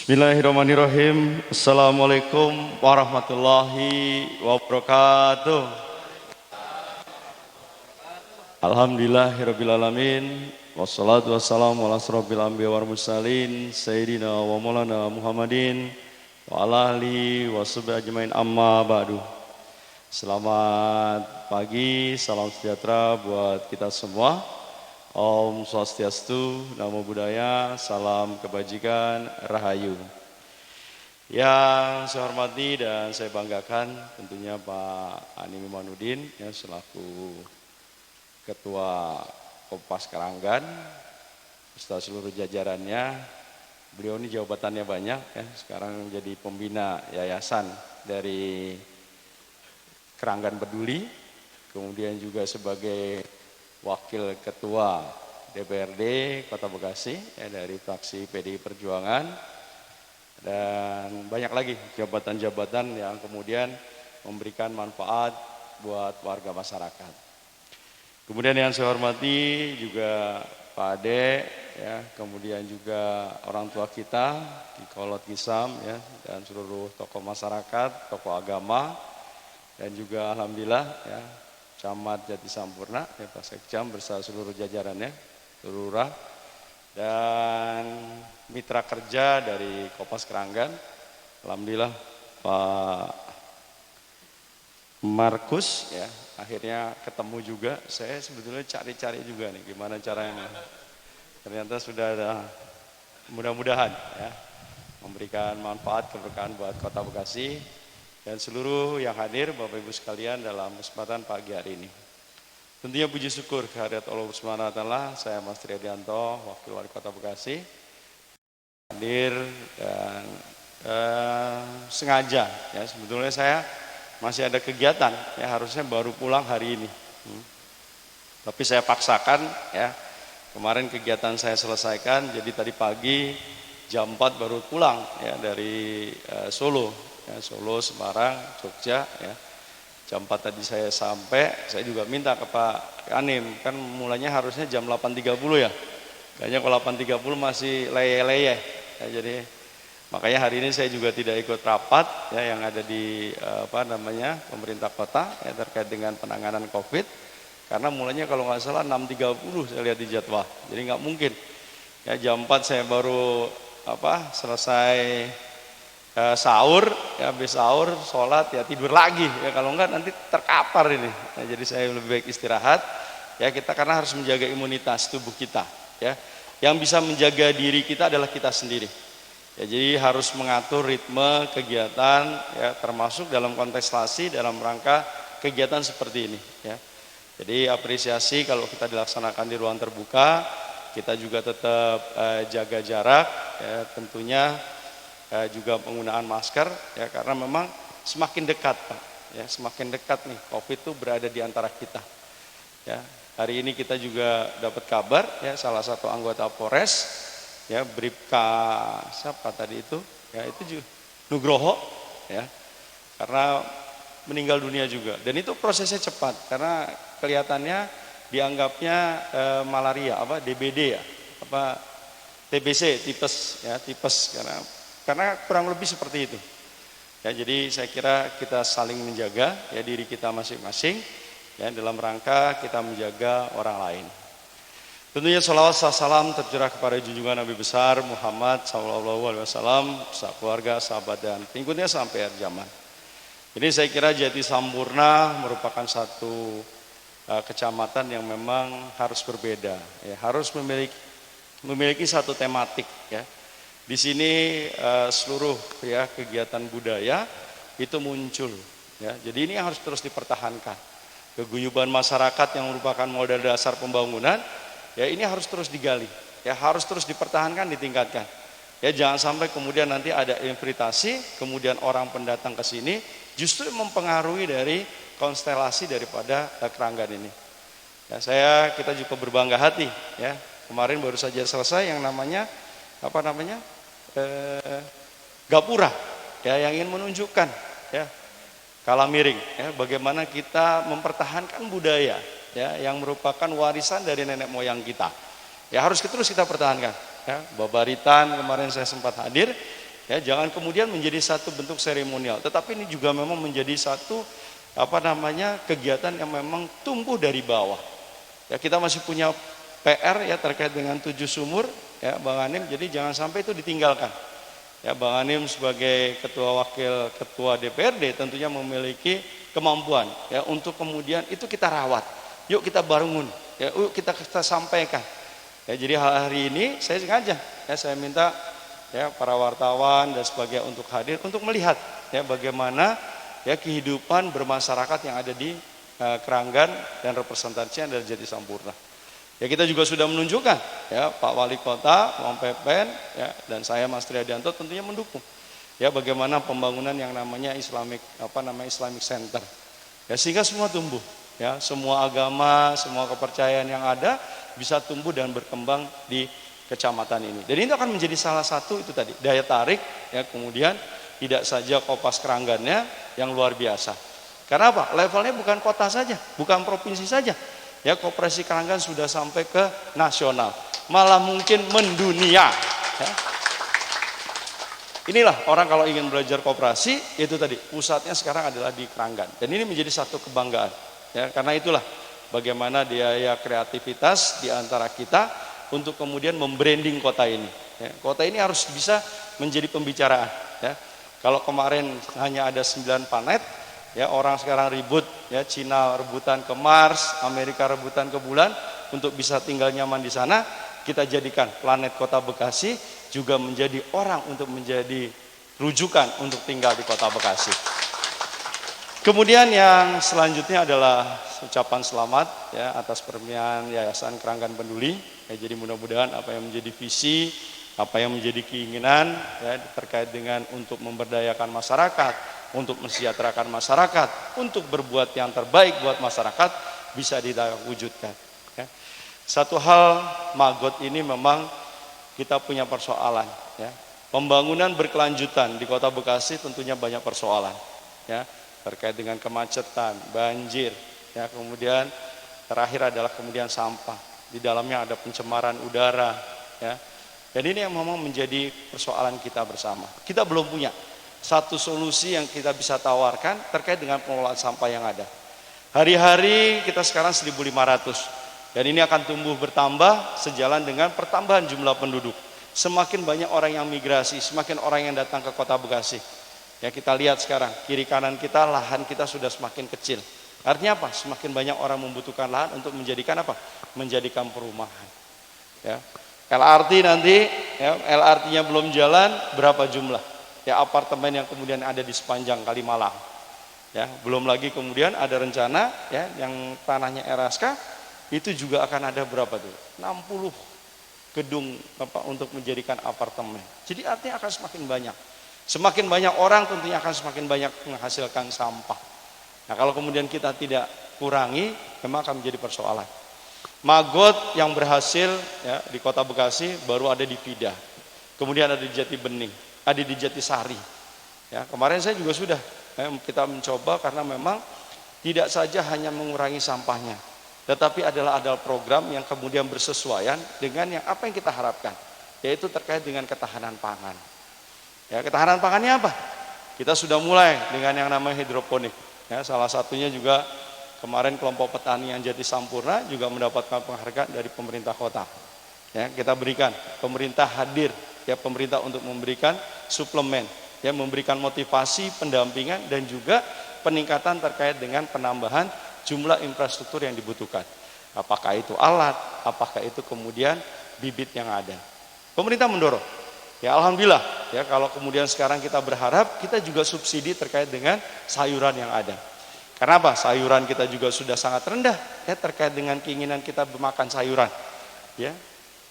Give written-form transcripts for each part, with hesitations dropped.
Bismillahirrahmanirrahim. Assalamualaikum warahmatullahi wabarakatuh. Alhamdulillahirrabbilalamin. Wassalatu wassalamu ala asrofil anbiya wal mursalin Sayyidina wa maulana Muhammadin wa ala alihi wa sahbihi ajmain amma ba'du. Selamat pagi, salam sejahtera buat kita semua. Om Swastiastu, Namo Buddhaya, salam kebajikan, Rahayu. Yang saya hormati dan saya banggakan tentunya Pak Ani Imanuddin ya, selaku Ketua Kompas Karanggan beserta seluruh jajarannya. Beliau ini jabatannya banyak ya, sekarang jadi pembina yayasan dari Karanggan Peduli, kemudian juga sebagai Wakil Ketua DPRD Kota Bekasi ya, dari fraksi PDI Perjuangan, dan banyak lagi jabatan-jabatan yang kemudian memberikan manfaat buat warga masyarakat. Kemudian yang saya hormati juga Pak Ade ya, kemudian juga orang tua kita di Kolot Gisam ya, dan seluruh tokoh masyarakat, tokoh agama, dan juga alhamdulillah ya Camat Jati Sampurna, ya, Pak Sekjam bersama seluruh jajarannya, lurah, dan mitra kerja dari Kompas Karanggan. Alhamdulillah Pak Markus, ya, akhirnya ketemu juga. Saya sebetulnya cari-cari juga nih, gimana caranya. Ternyata sudah ada, mudah-mudahan ya, memberikan manfaat keberkahan buat Kota Bekasi dan seluruh yang hadir Bapak Ibu sekalian dalam kesempatan pagi hari ini. Tentunya puji syukur kehadirat Allah Subhanahu wa taala, saya Mas Triadianto, Wakil Wali Kota Bekasi, hadir dan sengaja ya, sebetulnya saya masih ada kegiatan ya, harusnya baru pulang hari ini. Tapi saya paksakan ya, kemarin kegiatan saya selesaikan, jadi tadi pagi jam 4 baru pulang ya dari Solo. Ya, Solo, Semarang, Jogja ya. Jam 4 tadi saya sampai, saya juga minta ke Pak Anim, kan mulanya harusnya jam 8.30 ya. Kayaknya kalau 8.30 masih leye-leye. Ya, jadi makanya hari ini saya juga tidak ikut rapat ya, yang ada di pemerintah kota ya, terkait dengan penanganan Covid. Karena mulanya kalau nggak salah 6.30 saya lihat di jadwal. Jadi nggak mungkin. Ya, jam 4 saya baru selesai sahur, ya habis sahur, sholat, ya tidur lagi, ya kalau enggak nanti terkapar ini. Nah, jadi saya lebih baik istirahat, ya kita karena harus menjaga imunitas tubuh kita, ya. Yang bisa menjaga diri kita adalah kita sendiri. Ya, jadi harus mengatur ritme kegiatan, ya termasuk dalam kontestasi dalam rangka kegiatan seperti ini, ya. Jadi apresiasi kalau kita dilaksanakan di ruang terbuka, kita juga tetap jaga jarak, ya tentunya. Juga penggunaan masker ya, karena memang semakin dekat Pak ya, semakin dekat nih Covid itu berada di antara kita ya. Hari ini kita juga dapat kabar ya, salah satu anggota Polres ya, Bribka siapa tadi itu ya, itu juga Nugroho ya, karena meninggal dunia juga, dan itu prosesnya cepat karena kelihatannya dianggapnya malaria DBD ya, TBC tipes karena kurang lebih seperti itu. Ya, jadi saya kira kita saling menjaga ya diri kita masing-masing ya, dalam rangka kita menjaga orang lain. Tentunya sholawat salam tercurah kepada junjungan Nabi besar Muhammad SAW, beserta keluarga, sahabat dan pengikutnya sampai akhir zaman. Jadi saya kira Jati Sampurna merupakan satu kecamatan yang memang harus berbeda ya, harus memiliki satu tematik ya. Di sini seluruh ya kegiatan budaya itu muncul ya. Jadi ini harus terus dipertahankan. Keguyuban masyarakat yang merupakan modal dasar pembangunan ya, ini harus terus digali ya, harus terus dipertahankan, ditingkatkan. Ya, jangan sampai kemudian nanti ada infiltrasi, kemudian orang pendatang ke sini justru mempengaruhi dari konstelasi daripada Karanggan ini. Ya, kita juga berbangga hati ya. Kemarin baru saja selesai yang namanya Gapura ya, yang ingin menunjukkan ya Kalamiring ya, bagaimana kita mempertahankan budaya ya, yang merupakan warisan dari nenek moyang kita. Ya harus terus kita pertahankan. Ya, Babaritan kemarin saya sempat hadir, Ya, jangan kemudian menjadi satu bentuk seremonial, tetapi ini juga memang menjadi satu kegiatan yang memang tumbuh dari bawah. Ya, kita masih punya PR ya terkait dengan 7 sumur ya Bang Anim, jadi jangan sampai itu ditinggalkan. Ya, Bang Anim sebagai wakil ketua DPRD tentunya memiliki kemampuan ya untuk kemudian itu kita rawat. Yuk kita bangun, ya yuk kita sampaikan. Ya, jadi hari ini saya sengaja ya saya minta ya para wartawan dan sebagainya untuk hadir untuk melihat ya bagaimana ya kehidupan bermasyarakat yang ada di Keranggan dan representasinya dari Jatisampurna. Ya, kita juga sudah menunjukkan ya Pak Wali Kota, Bang Pepen ya dan saya Mas Triadianto tentunya mendukung ya bagaimana pembangunan yang namanya Islamic Center. Ya, sehingga semua tumbuh ya, semua agama, semua kepercayaan yang ada bisa tumbuh dan berkembang di kecamatan ini. Dan ini akan menjadi salah satu itu tadi daya tarik ya, kemudian tidak saja Kopas Keranggannya yang luar biasa. Karena apa? Levelnya bukan kota saja, bukan provinsi saja. Ya, Koperasi Keranggan sudah sampai ke nasional, malah mungkin mendunia. Ya. Inilah orang kalau ingin belajar koperasi, itu tadi pusatnya sekarang adalah di Keranggan. Dan ini menjadi satu kebanggaan. Ya, karena itulah bagaimana daya kreativitas di antara kita untuk kemudian membranding kota ini. Ya, kota ini harus bisa menjadi pembicaraan. Ya. Kalau kemarin hanya ada 9 planet, ya orang sekarang ribut, ya Cina rebutan ke Mars, Amerika rebutan ke bulan untuk bisa tinggal nyaman di sana. Kita jadikan planet Kota Bekasi juga menjadi orang untuk menjadi rujukan untuk tinggal di Kota Bekasi. Kemudian yang selanjutnya adalah ucapan selamat ya atas peresmian Yayasan Keranggan Peduli. Ya, jadi mudah-mudahan apa yang menjadi visi, apa yang menjadi keinginan ya terkait dengan untuk memberdayakan masyarakat, untuk mensejahterakan masyarakat, untuk berbuat yang terbaik buat masyarakat bisa diwujudkan. Ya. Satu hal Magot ini memang kita punya persoalan. Ya. Pembangunan berkelanjutan di Kota Bekasi tentunya banyak persoalan. Ya. Terkait dengan kemacetan, banjir, ya kemudian terakhir adalah kemudian sampah. Di dalamnya ada pencemaran udara. Ya. Dan ini yang memang menjadi persoalan kita bersama. Kita belum punya satu solusi yang kita bisa tawarkan terkait dengan pengelolaan sampah yang ada. Hari-hari kita sekarang 1.500 dan ini akan tumbuh bertambah sejalan dengan pertambahan jumlah penduduk. Semakin banyak orang yang migrasi, semakin orang yang datang ke Kota Bekasi. Ya, kita lihat sekarang kiri kanan kita, lahan kita sudah semakin kecil. Artinya apa? Semakin banyak orang membutuhkan lahan untuk menjadikan apa? Menjadikan perumahan. Ya. LRT nanti, ya, LRT-nya belum jalan, berapa jumlah? Ya, apartemen yang kemudian ada di sepanjang Kalimalang. Ya, belum lagi kemudian ada rencana ya yang tanahnya RSK itu juga akan ada berapa tuh? 60 gedung untuk menjadikan apartemen. Jadi artinya akan semakin banyak. Semakin banyak orang tentunya akan semakin banyak menghasilkan sampah. Nah, kalau kemudian kita tidak kurangi, memang akan menjadi persoalan. Magot yang berhasil ya, di Kota Bekasi baru ada di Pida. Kemudian ada di Jati Bening, ada di Jatisari. Ya, kemarin saya juga sudah kita mencoba karena memang tidak saja hanya mengurangi sampahnya, tetapi ada program yang kemudian bersesuaian dengan yang apa yang kita harapkan, yaitu terkait dengan ketahanan pangan. Ya, ketahanan pangannya apa? Kita sudah mulai dengan yang namanya hidroponik. Ya, salah satunya juga kemarin kelompok petani yang Jatisampurna juga mendapatkan penghargaan dari pemerintah kota. Ya, kita berikan, pemerintah hadir, ya pemerintah untuk memberikan suplemen, ya memberikan motivasi, pendampingan dan juga peningkatan terkait dengan penambahan jumlah infrastruktur yang dibutuhkan. Apakah itu alat, apakah itu kemudian bibit yang ada. Pemerintah mendorong. Ya alhamdulillah, ya kalau kemudian sekarang kita berharap kita juga subsidi terkait dengan sayuran yang ada. Karena apa? Sayuran kita juga sudah sangat rendah ya terkait dengan keinginan kita makan sayuran. Ya.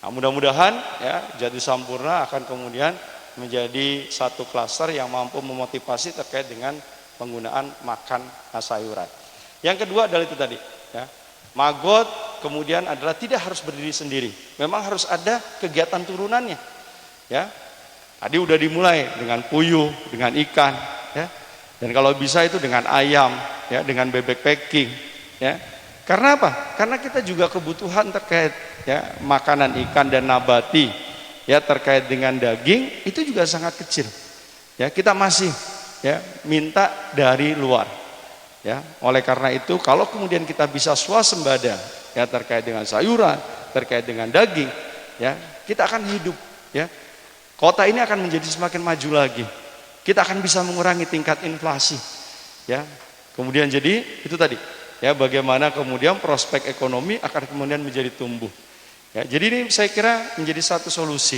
Nah, mudah-mudahan ya Jatisampurna akan kemudian menjadi satu klaster yang mampu memotivasi terkait dengan penggunaan makan sayuran. Yang kedua adalah itu tadi, ya. Magot kemudian adalah tidak harus berdiri sendiri. Memang harus ada kegiatan turunannya. Ya. Tadi udah dimulai dengan puyuh, dengan ikan, ya. Dan kalau bisa itu dengan ayam, ya, dengan bebek packing, ya. Karena apa? Karena kita juga kebutuhan terkait ya makanan ikan dan nabati, ya terkait dengan daging itu juga sangat kecil. Ya, kita masih ya minta dari luar. Ya, oleh karena itu kalau kemudian kita bisa swasembada ya terkait dengan sayuran, terkait dengan daging, ya, kita akan hidup ya. Kota ini akan menjadi semakin maju lagi. Kita akan bisa mengurangi tingkat inflasi. Ya. Kemudian jadi itu tadi, ya bagaimana kemudian prospek ekonomi akan kemudian menjadi tumbuh. Ya, jadi ini saya kira menjadi satu solusi.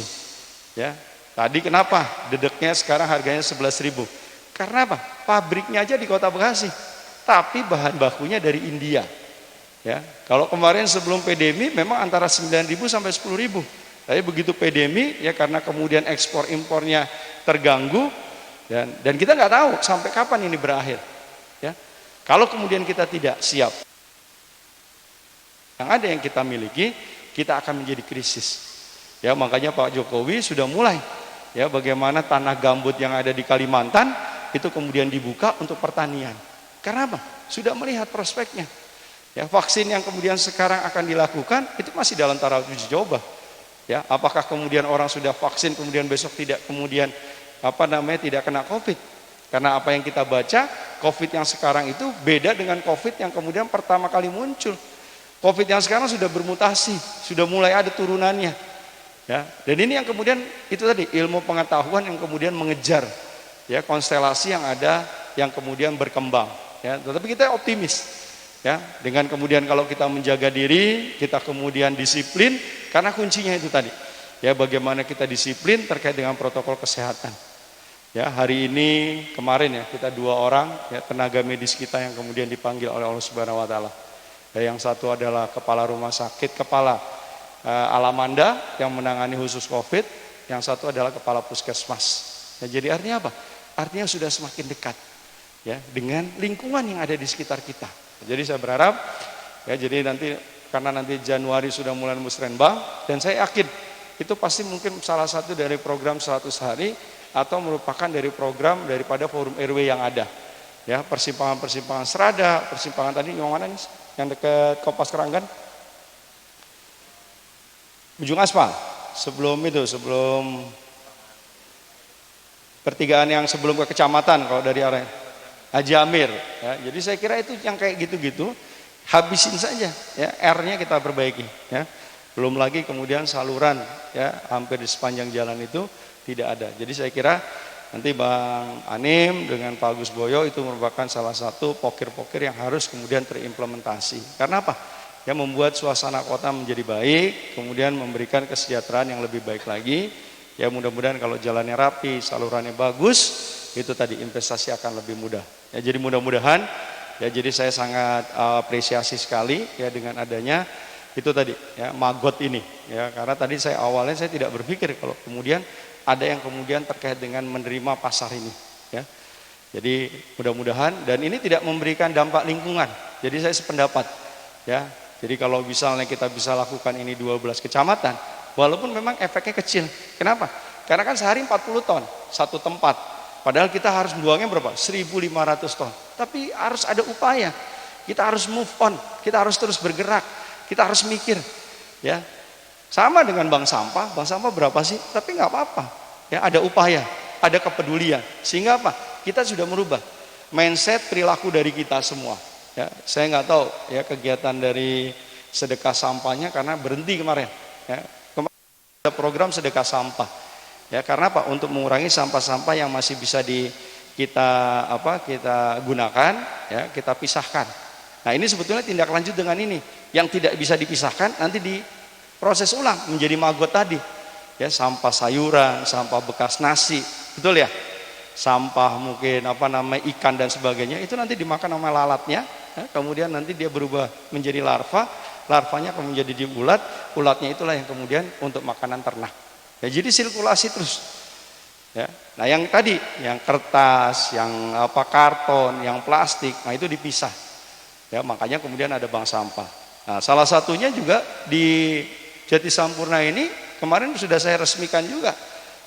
Ya. Tadi kenapa dedeknya sekarang harganya 11.000? Karena apa? Pabriknya aja di Kota Bekasi, tapi bahan bakunya dari India. Ya, kalau kemarin sebelum pandemi memang antara 9.000 sampai 10.000. Tapi begitu pandemi ya karena kemudian ekspor impornya terganggu dan kita nggak tahu sampai kapan ini berakhir. Ya, kalau kemudian kita tidak siap, yang ada yang kita miliki, kita akan menjadi krisis. Ya, makanya Pak Jokowi sudah mulai ya bagaimana tanah gambut yang ada di Kalimantan itu kemudian dibuka untuk pertanian. Karena apa? Sudah melihat prospeknya. Ya, vaksin yang kemudian sekarang akan dilakukan itu masih dalam taraf uji coba. Ya, apakah kemudian orang sudah vaksin kemudian besok tidak kemudian tidak kena COVID? Karena apa yang kita baca, COVID yang sekarang itu beda dengan COVID yang kemudian pertama kali muncul. COVID yang sekarang sudah bermutasi, sudah mulai ada turunannya. Ya, dan ini yang kemudian itu tadi ilmu pengetahuan yang kemudian mengejar ya konstelasi yang ada yang kemudian berkembang. Ya, tetapi kita optimis. Ya, dengan kemudian kalau kita menjaga diri, kita kemudian disiplin, karena kuncinya itu tadi. Ya, bagaimana kita disiplin terkait dengan protokol kesehatan. Ya, hari ini kemarin ya kita 2 orang ya, tenaga medis kita yang kemudian dipanggil oleh Allah Subhanahu wa taala. Ya, yang satu adalah kepala rumah sakit, kepala Alamanda yang menangani khusus Covid, yang satu adalah kepala puskesmas. Ya, jadi artinya apa? Artinya sudah semakin dekat ya dengan lingkungan yang ada di sekitar kita. Jadi saya berharap ya jadi nanti karena nanti Januari sudah mulai musrenbang dan saya yakin itu pasti mungkin salah satu dari program 100 hari atau merupakan dari program daripada forum RW yang ada. Ya, persimpangan-persimpangan Serada, persimpangan tadi yang mana nih? Yang dekat Kopas Keranggan. Ujung Aspal. Sebelum pertigaan yang sebelum ke kecamatan kalau dari arah Haji Amir ya. Jadi saya kira itu yang kayak gitu-gitu habisin saja ya, R-nya kita perbaiki ya. Belum lagi kemudian saluran ya hampir di sepanjang jalan itu tidak ada. Jadi saya kira nanti Bang Anim dengan Pak Agus Boyo itu merupakan salah satu pokir-pokir yang harus kemudian terimplementasi. Karena apa? Ya membuat suasana kota menjadi baik, kemudian memberikan kesejahteraan yang lebih baik lagi. Ya mudah-mudahan kalau jalannya rapi, salurannya bagus, itu tadi investasi akan lebih mudah. Ya, jadi mudah-mudahan ya jadi saya sangat apresiasi sekali ya dengan adanya itu tadi ya Magot ini ya karena tadi saya awalnya saya tidak berpikir kalau kemudian ada yang kemudian terkait dengan menerima pasar ini ya. Jadi mudah-mudahan dan ini tidak memberikan dampak lingkungan. Jadi saya sependapat ya. Jadi kalau misalnya kita bisa lakukan ini 12 kecamatan walaupun memang efeknya kecil. Kenapa? Karena kan sehari 40 ton satu tempat. Padahal kita harus buangnya berapa? 1.500 ton. Tapi harus ada upaya. Kita harus move on. Kita harus terus bergerak. Kita harus mikir. Ya, sama dengan bank sampah. Bank sampah berapa sih? Tapi nggak apa-apa. Ya, ada upaya, ada kepedulian. Sehingga apa? Kita sudah merubah mindset perilaku dari kita semua. Ya, saya nggak tahu ya kegiatan dari sedekah sampahnya karena berhenti kemarin. Ya, kemarin ada program sedekah sampah. Ya, karena apa? Untuk mengurangi sampah-sampah yang masih bisa kita gunakan, ya, kita pisahkan. Nah, ini sebetulnya tindak lanjut dengan ini. Yang tidak bisa dipisahkan nanti diproses ulang menjadi Magot tadi. Ya, sampah sayuran, sampah bekas nasi, betul ya? Sampah mungkin ikan dan sebagainya itu nanti dimakan sama lalatnya, ya, kemudian nanti dia berubah menjadi larva, larvanya akan menjadi ulat, ulatnya itulah yang kemudian untuk makanan ternak. Ya, jadi sirkulasi terus. Ya. Nah, yang tadi, yang kertas, yang karton, yang plastik, nah itu dipisah. Ya, makanya kemudian ada bank sampah. Nah, salah satunya juga di Jati Sampurna ini kemarin sudah saya resmikan juga.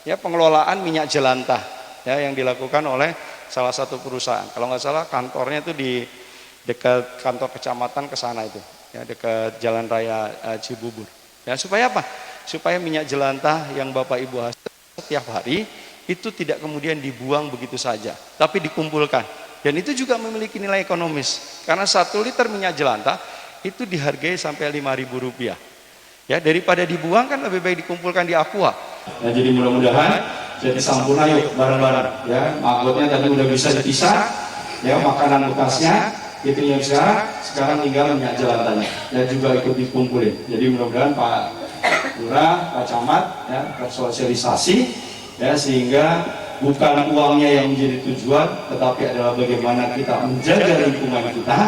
Ya, pengelolaan minyak jelantah ya yang dilakukan oleh salah satu perusahaan. Kalau nggak salah kantornya itu di dekat kantor kecamatan ke sana itu, ya dekat Jalan Raya Cibubur. Ya, supaya apa? Supaya minyak jelantah yang Bapak Ibu hasil setiap hari itu tidak kemudian dibuang begitu saja, tapi dikumpulkan. Dan itu juga memiliki nilai ekonomis, karena 1 liter minyak jelantah itu dihargai sampai Rp5.000. Ya, daripada dibuang kan lebih baik dikumpulkan di Aqua. Ya, jadi mudah-mudahan jadi sampurna yuk bareng-bareng. Ya, maglotnya tadi udah bisa dipisah, ya makanan bekasnya itu yang sekarang tinggal minyak jelantahnya dan juga ikut dikumpulin. Jadi mudah-mudahan Pak Lurah, Pak Camat ya bersosialisasi ya, sehingga bukan uangnya yang menjadi tujuan, tetapi adalah bagaimana kita menjaga lingkungan kita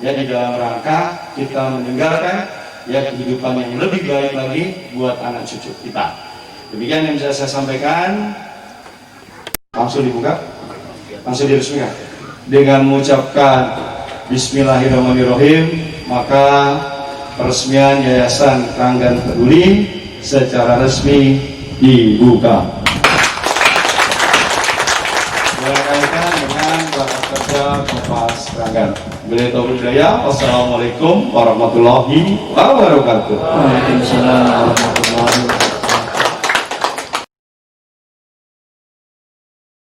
ya di dalam rangka kita meninggalkan ya kehidupan yang lebih baik lagi buat anak cucu kita. Demikian yang bisa saya sampaikan. Langsung dibuka, langsung diresmikan dengan mengucapkan Bismillahirrahmanirrahim. Maka peresmian Yayasan Kranggan Peduli secara resmi dibuka. Berkaitan dengan bakat kerja Kompas Kranggan. Bila taufiq hidayah. Wassalamualaikum warahmatullahi wabarakatuh. Waalaikumsalam warahmatullahi wabarakatuh.